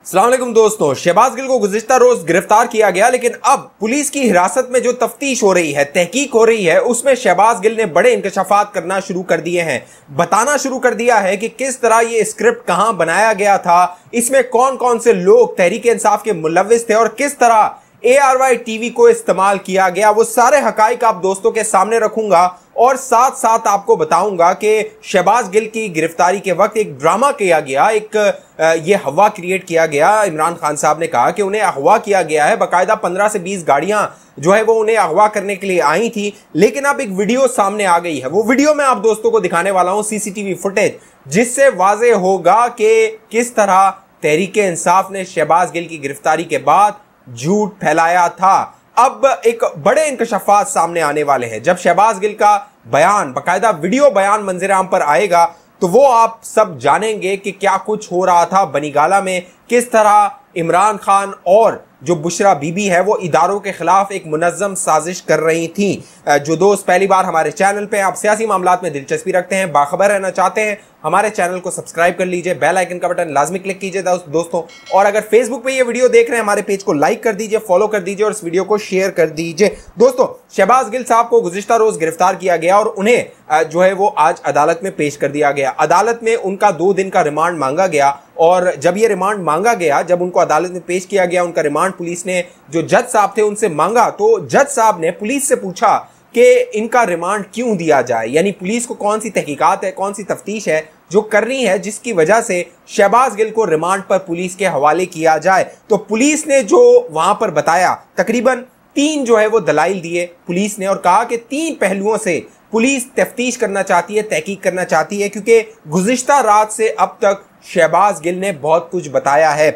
अस्सलाम वालेकुम दोस्तों, शहबाज गिल को गुज़िश्ता रोज गिरफ्तार किया गया, लेकिन अब पुलिस की हिरासत में जो तफ्तीश हो रही है, तहकीक हो रही है, उसमें शहबाज गिल ने बड़े इंकशाफात करना शुरू कर दिए हैं। बताना शुरू कर दिया है कि किस तरह ये स्क्रिप्ट कहां बनाया गया था, इसमें कौन कौन से लोग तहरीक इंसाफ के मुलव्विस थे और किस तरह ARY टीवी को इस्तेमाल किया गया। वो सारे हकाइक आप दोस्तों के सामने रखूंगा और साथ साथ आपको बताऊंगा कि शहबाज गिल की गिरफ्तारी के वक्त एक ड्रामा किया गया, ये हवा क्रिएट किया गया। इमरान खान साहब ने कहा कि उन्हें अगवा किया गया है, बाकायदा 15 से 20 गाड़ियां जो है वो उन्हें अगवा करने के लिए आई थी, लेकिन अब एक वीडियो सामने आ गई है। वो वीडियो मैं आप दोस्तों को दिखाने वाला हूं, CCTV फुटेज, जिससे वाजे होगा कि किस तरह तहरीक इंसाफ ने शहबाज गिल की गिरफ्तारी के बाद झूठ फैलाया था। अब एक बड़े इंकशाफात सामने आने वाले हैं। जब शहबाज गिल का बयान, बाकायदा वीडियो बयान मंजर आम पर आएगा तो वो आप सब जानेंगे कि क्या कुछ हो रहा था बनीगाला में, किस तरह इमरान खान और जो बुशरा बीबी है वो इदारों के खिलाफ एक मुनज़्ज़म साजिश कर रही थी। जो दोस्त पहली बार हमारे चैनल पे आप सियासी मामलात में दिलचस्पी रखते हैं, बाखबर रहना चाहते हैं, हमारे चैनल को सब्सक्राइब कर लीजिए, बेल आइकन का बटन लाजमी क्लिक कीजिए दोस्तों। और अगर फेसबुक पे ये वीडियो देख रहे हैं, हमारे पेज को लाइक कर दीजिए, फॉलो कर दीजिए और इस वीडियो को शेयर कर दीजिए। दोस्तों, शहबाज गिल साहब को गुज़िश्ता रोज गिरफ्तार किया गया और उन्हें जो है वो आज अदालत में पेश कर दिया गया। अदालत में उनका 2 दिन का रिमांड मांगा गया और जब ये रिमांड मांगा गया, जब उनको अदालत में पेश किया गया, उनका रिमांड पुलिस ने जो जज साहब थे उनसे मांगा, तो जज साहब ने पुलिस से पूछा कि इनका रिमांड क्यों दिया जाए, यानी पुलिस को कौन सी तहकीकात है, कौन सी तफ्तीश है जो करनी है जिसकी वजह से शहबाज गिल को रिमांड पर पुलिस के हवाले किया जाए। तो पुलिस ने जो वहां पर बताया, तकरीबन 3 जो है वो दलाइल दिए पुलिस ने और कहा कि 3 पहलुओं से पुलिस तफ्तीश करना चाहती है, तहकीक करना चाहती है, क्योंकि गुज़िश्ता रात से अब तक शहबाज गिल ने बहुत कुछ बताया है।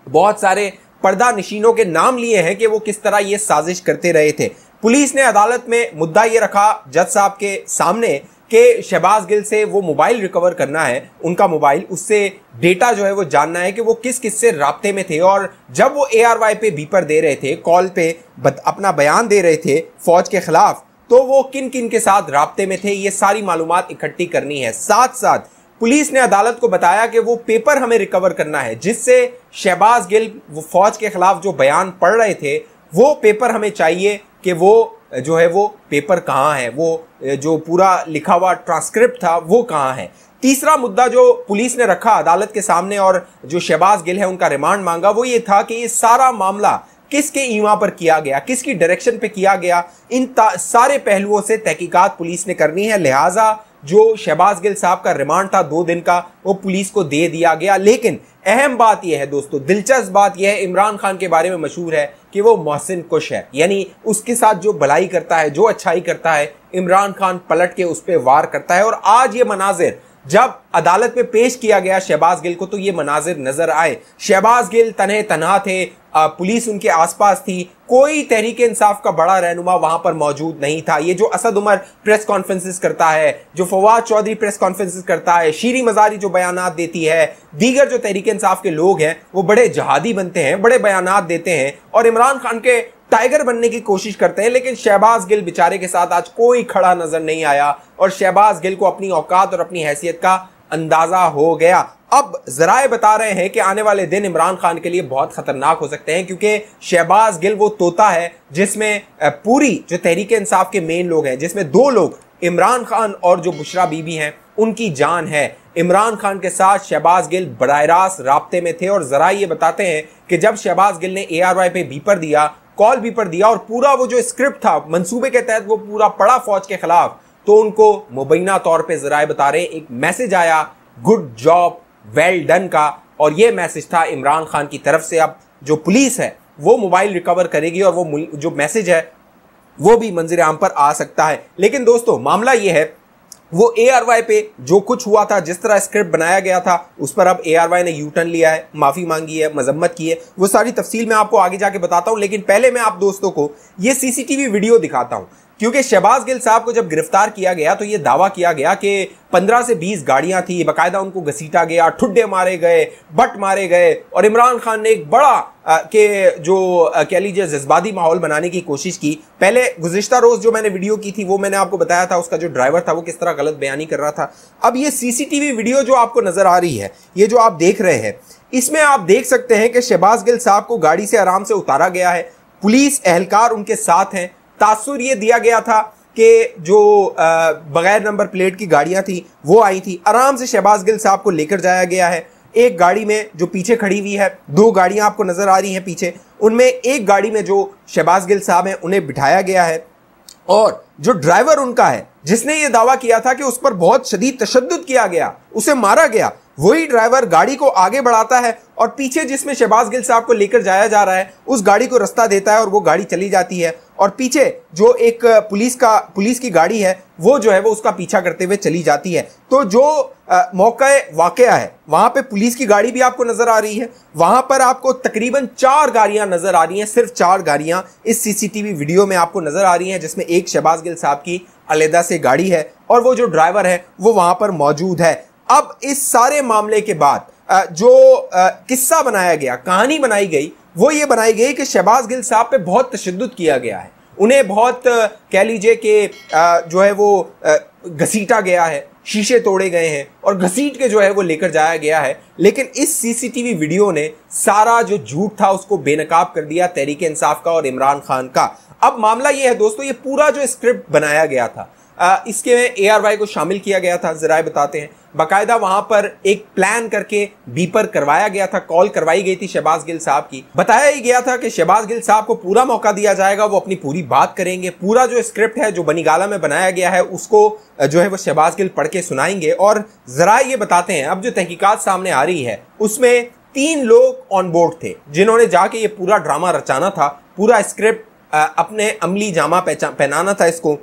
बहुत सारे पर्दा नशीनों के नाम लिए हैं कि वो किस तरह ये साजिश करते रहे थे। पुलिस ने अदालत में मुद्दा ये रखा जज साहब के सामने कि शहबाज गिल से वो मोबाइल रिकवर करना है, उनका मोबाइल, उससे डेटा जो है वो जानना है कि वो किस किस से राब्ते में थे और जब वो ARY पे बीपर दे रहे थे, कॉल पे अपना बयान दे रहे थे फौज के खिलाफ, तो वो किन किन के साथ राब्ते में थे, ये सारी मालूमात इकट्ठी करनी है। साथ साथ पुलिस ने अदालत को बताया कि वो पेपर हमें रिकवर करना है जिससे शहबाज गिल वो फौज के खिलाफ जो बयान पढ़ रहे थे वो पेपर हमें चाहिए कि वो जो है वो पेपर कहाँ है, वो जो पूरा लिखा हुआ ट्रांसक्रिप्ट था वो कहाँ है। तीसरा मुद्दा जो पुलिस ने रखा अदालत के सामने और जो शहबाज गिल है उनका रिमांड मांगा, वो ये था कि ये सारा मामला किसके ईमा पर किया गया, किसकी डायरेक्शन पे किया गया, इन सारे पहलुओं से तहकीकात पुलिस ने करनी है। लिहाजा जो शहबाज गिल साहब का रिमांड था 2 दिन का, वो पुलिस को दे दिया गया। लेकिन अहम बात यह है दोस्तों, दिलचस्प बात यह है, इमरान खान के बारे में मशहूर है कि वो मोहसिन कुश है, यानी उसके साथ जो भलाई करता है, जो अच्छाई करता है, इमरान खान पलट के उस पर वार करता है। और आज ये मनाजिर जब अदालत में पेश किया गया शहबाज गिल को, तो ये मनाजिर नजर आए। शहबाज गिल तन्हे तन्हा थे, पुलिस उनके आसपास थी, कोई तहरीक इंसाफ का बड़ा रहनुमा वहां पर मौजूद नहीं था। ये जो असद उमर प्रेस कॉन्फ्रेंसेस करता है, जो फवाद चौधरी प्रेस कॉन्फ्रेंसेस करता है, शीरी मजारी जो बयानात देती है, दीगर जो तहरीक इंसाफ के लोग हैं वो बड़े जहादी बनते हैं, बड़े बयानात देते हैं और इमरान खान के टाइगर बनने की कोशिश करते हैं। लेकिन शहबाज गिल बेचारे के साथ आज कोई खड़ा नजर नहीं आया और शहबाज गिल को अपनी औकात और अपनी हैसियत का अंदाजा हो गया। अब जराए बता रहे हैं कि आने वाले दिन इमरान खान के लिए बहुत खतरनाक हो सकते हैं, क्योंकि शहबाज गिल वो तोता है जिसमें पूरी जो तहरीक इंसाफ के मेन लोग हैं, जिसमें 2 लोग इमरान खान और जो बुशरा बीबी हैं, उनकी जान है। इमरान खान के साथ शहबाज गिल बराह रास्त राब्ते में थे और जरा ये बताते हैं कि जब शहबाज गिल ने ARY पे बीपर दिया, कॉल बीपर दिया और पूरा वो जो स्क्रिप्ट था मंसूबे के तहत वो पूरा पड़ा फौज के खिलाफ, तो उनको मुबैना तौर पे जराए बता रहे एक मैसेज आया, गुड जॉब, वेल डन का, और ये मैसेज था इमरान खान की तरफ से। अब जो पुलिस है वो मोबाइल रिकवर करेगी और वो जो मैसेज है वो भी मंजर आम पर आ सकता है। लेकिन दोस्तों, मामला ये है, वो ARY पे जो कुछ हुआ था, जिस तरह स्क्रिप्ट बनाया गया था, उस पर अब ARY ने यू टर्न लिया है, माफी मांगी है, मजम्मत की है। वो सारी तफसील मैं आपको आगे जाके बताता हूं, लेकिन पहले मैं आप दोस्तों को ये CCTV वीडियो दिखाता हूं क्योंकि शहबाज गिल साहब को जब गिरफ्तार किया गया तो यह दावा किया गया कि 15 से 20 गाड़ियां थी, बाकायदा उनको घसीटा गया, ठुड्डे मारे गए, बट मारे गए और इमरान खान ने एक बड़ा के जो कह लीजिए जज्बाती माहौल बनाने की कोशिश की। पहले गुज़िश्ता रोज जो मैंने वीडियो की थी वो मैंने आपको बताया था, उसका जो ड्राइवर था वो किस तरह गलत बयानी कर रहा था। अब ये सीसीटीवी वीडियो जो आपको नजर आ रही है, ये जो आप देख रहे हैं, इसमें आप देख सकते हैं कि शहबाज गिल साहब को गाड़ी से आराम से उतारा गया है, पुलिस एहलकार उनके साथ हैं। तासुर ये दिया गया था कि जो बगैर नंबर प्लेट की गाड़ियां थी वो आई थी, आराम से शहबाज गिल साहब को लेकर जाया गया है। एक गाड़ी में जो पीछे खड़ी हुई है, 2 गाड़ियां आपको नजर आ रही हैं पीछे, उनमें एक गाड़ी में जो शहबाज गिल साहब हैं उन्हें बिठाया गया है और जो ड्राइवर उनका है जिसने ये दावा किया था कि उस पर बहुत शदीद तशद्दुद किया गया, उसे मारा गया, वही ड्राइवर गाड़ी को आगे बढ़ाता है और पीछे जिसमें शहबाज गिल साहब को लेकर जाया जा रहा है उस गाड़ी को रास्ता देता है और वो गाड़ी चली जाती है और पीछे जो एक पुलिस की गाड़ी है वो जो है वो उसका पीछा करते हुए चली जाती है। तो जो मौका वाकया है वहां पे पुलिस की गाड़ी भी आपको नजर आ रही है, वहां पर आपको तकरीबन 4 गाड़ियां नजर आ रही हैं, सिर्फ 4 गाड़ियां इस सीसीटीवी वीडियो में आपको नजर आ रही हैं, जिसमें एक शहबाज गिल साहब की अलहदा से गाड़ी है और वो जो ड्राइवर है वो वहां पर मौजूद है। अब इस सारे मामले के बाद जो किस्सा बनाया गया, कहानी बनाई गई, वो ये बनाई गई कि शहबाज गिल साहब पे बहुत तशद्दुद किया गया है, उन्हें बहुत कह लीजिए कि जो है वो घसीटा गया है, शीशे तोड़े गए हैं और घसीट के जो है वो लेकर जाया गया है। लेकिन इस सीसीटीवी वीडियो ने सारा जो झूठ था उसको बेनकाब कर दिया तहरीक इंसाफ का और इमरान खान का। अब मामला ये है दोस्तों, ये पूरा जो स्क्रिप्ट बनाया गया था इसके में ARY को शामिल किया गया था, जराए बताते हैं, बाकायदा वहां पर एक प्लान करके बीपर करवाया गया था, कॉल करवाई गई थी शहबाज गिल साहब की, बताया ही गया था कि शहबाज गिल साहब को पूरा मौका दिया जाएगा, वो अपनी पूरी बात करेंगे, पूरा जो स्क्रिप्ट है जो बनीगाला में बनाया गया है उसको जो है वो शहबाज गिल पढ़ के सुनाएंगे। और जराए ये बताते हैं अब जो तहकीकात सामने आ रही है उसमें 3 लोग ऑन बोर्ड थे जिन्होंने जाके ये पूरा ड्रामा रचाना था, पूरा स्क्रिप्ट अपने अमली जामा पहनाना था इसको।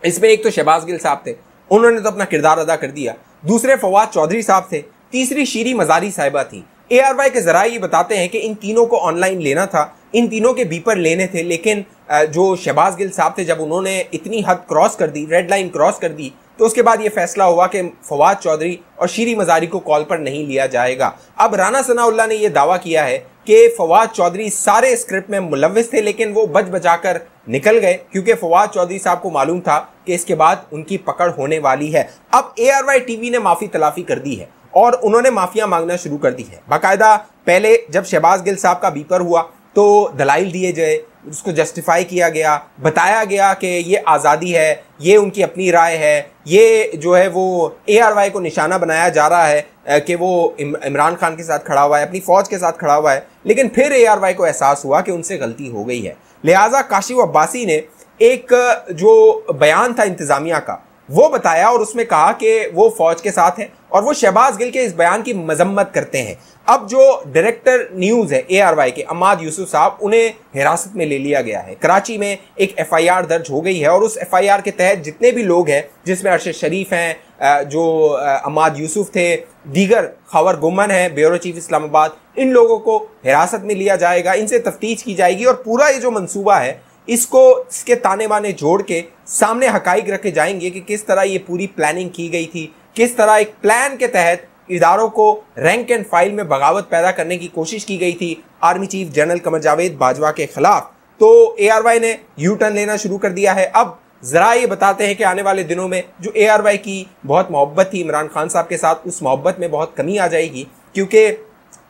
इसमें एक तो शहबाज गिल साहब थे, उन्होंने तो अपना किरदार अदा कर दिया, दूसरे फवाद चौधरी साहब थे, तीसरी शीरी मजारी साहिबा थी। ARY के जराए ये बताते हैं कि इन तीनों को ऑनलाइन लेना था, इन तीनों के बीपर लेने थे, लेकिन जो शहबाज गिल साहब थे जब उन्होंने इतनी हद क्रॉस कर दी, रेड लाइन क्रॉस कर दी, तो उसके बाद ये फैसला हुआ कि फवाद चौधरी और शीरी मजारी को कॉल पर नहीं लिया जाएगा। अब राना सनाउल्लाह ने यह दावा किया है कि फवाद चौधरी सारे स्क्रिप्ट में मुलव्विस थे, लेकिन वो बच बचाकर निकल गए क्योंकि फवाद चौधरी साहब को मालूम था कि इसके बाद उनकी पकड़ होने वाली है। अब ARY टीवी ने माफी तलाफी कर दी है और उन्होंने माफिया मांगना शुरू कर दी है। बाकायदा पहले जब शहबाज गिल साहब का बीपर हुआ तो दलाइल दिए गए, उसको जस्टिफाई किया गया, बताया गया कि ये आज़ादी है, ये उनकी अपनी राय है, ये जो है वो ARY को निशाना बनाया जा रहा है कि वो इमरान खान के साथ खड़ा हुआ है, अपनी फौज के साथ खड़ा हुआ है। लेकिन फिर ARY को एहसास हुआ कि उनसे गलती हो गई है, लिहाजा काशिफ अब्बासी ने एक जो बयान था इंतजामिया का वो बताया और उसमें कहा कि वो फौज के साथ है और वो शहबाज गिल के इस बयान की मजम्मत करते हैं। अब जो डायरेक्टर न्यूज़ है ARY के अम्माद यूसुफ साहब, उन्हें हिरासत में ले लिया गया है। कराची में एक FIR दर्ज हो गई है और उस FIR के तहत जितने भी लोग हैं, जिसमें अरशद शरीफ हैं, जो अम्माद यूसुफ थे, दीगर खबर गुमन है, ब्यूरो चीफ इस्लामाबाद, इन लोगों को हिरासत में लिया जाएगा, इनसे तफ्तीश की जाएगी और पूरा ये जो मंसूबा है इसको इसके ताने बाने जोड़ के सामने हकाइक रखे जाएंगे कि किस तरह ये पूरी प्लानिंग की गई थी, किस तरह एक प्लान के तहत इदारों को रैंक एंड फाइल में बगावत पैदा करने की कोशिश की गई थी army chief general Qamar Javed Bajwa के खिलाफ। तो ARY ने यू टर्न लेना शुरू कर दिया है। अब जरा ये बताते हैं कि आने वाले दिनों में जो ARY की बहुत मोहब्बत थी इमरान खान साहब के साथ, उस मोहब्बत में बहुत कमी आ जाएगी, क्योंकि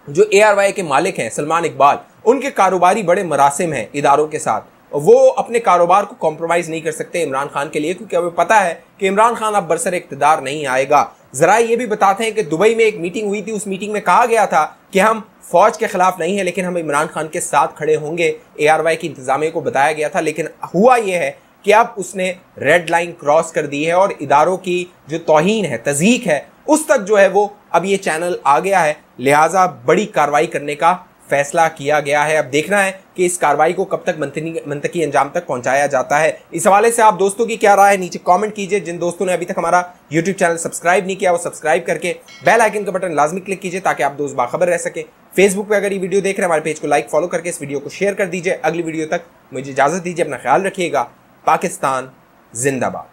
जो ARY के मालिक हैं सलमान इकबाल, उनके कारोबारी बड़े मरासिम हैं इदारों के साथ, वो अपने कारोबार को कॉम्प्रोमाइज़ नहीं कर सकते इमरान खान के लिए, क्योंकि हमें पता है कि इमरान खान अब बरसर इक़्तिदार नहीं आएगा। जरा ये भी बताते हैं कि दुबई में एक मीटिंग हुई थी, उस मीटिंग में कहा गया था कि हम फौज के खिलाफ नहीं है लेकिन हम इमरान खान के साथ खड़े होंगे, ARY की इंतजामिया को बताया गया था। लेकिन हुआ ये है कि अब उसने रेड लाइन क्रॉस कर दी है और इदारों की जो तौहीन है, तज़ीक है, उस तक जो है वो अब ये चैनल आ गया है, लिहाजा बड़ी कार्रवाई करने का फैसला किया गया है। अब देखना है कि इस कार्रवाई को कब तक मंतकी अंजाम तक पहुंचाया जाता है। इस हवाले से आप दोस्तों की क्या राय है नीचे कमेंट कीजिए। जिन दोस्तों ने अभी तक हमारा YouTube चैनल सब्सक्राइब नहीं किया वो सब्सक्राइब करके बेल आइकन का बटन लाजमी क्लिक कीजिए ताकि आप दोस्त बाखबर रह सके। फेसबुक पे अगर ये वीडियो देख रहे हैं हमारे पेज को लाइक फॉलो करके इस वीडियो को शेयर कर दीजिए। अगली वीडियो तक मुझे इजाजत दीजिए, अपना ख्याल रखिएगा। पाकिस्तान जिंदाबाद।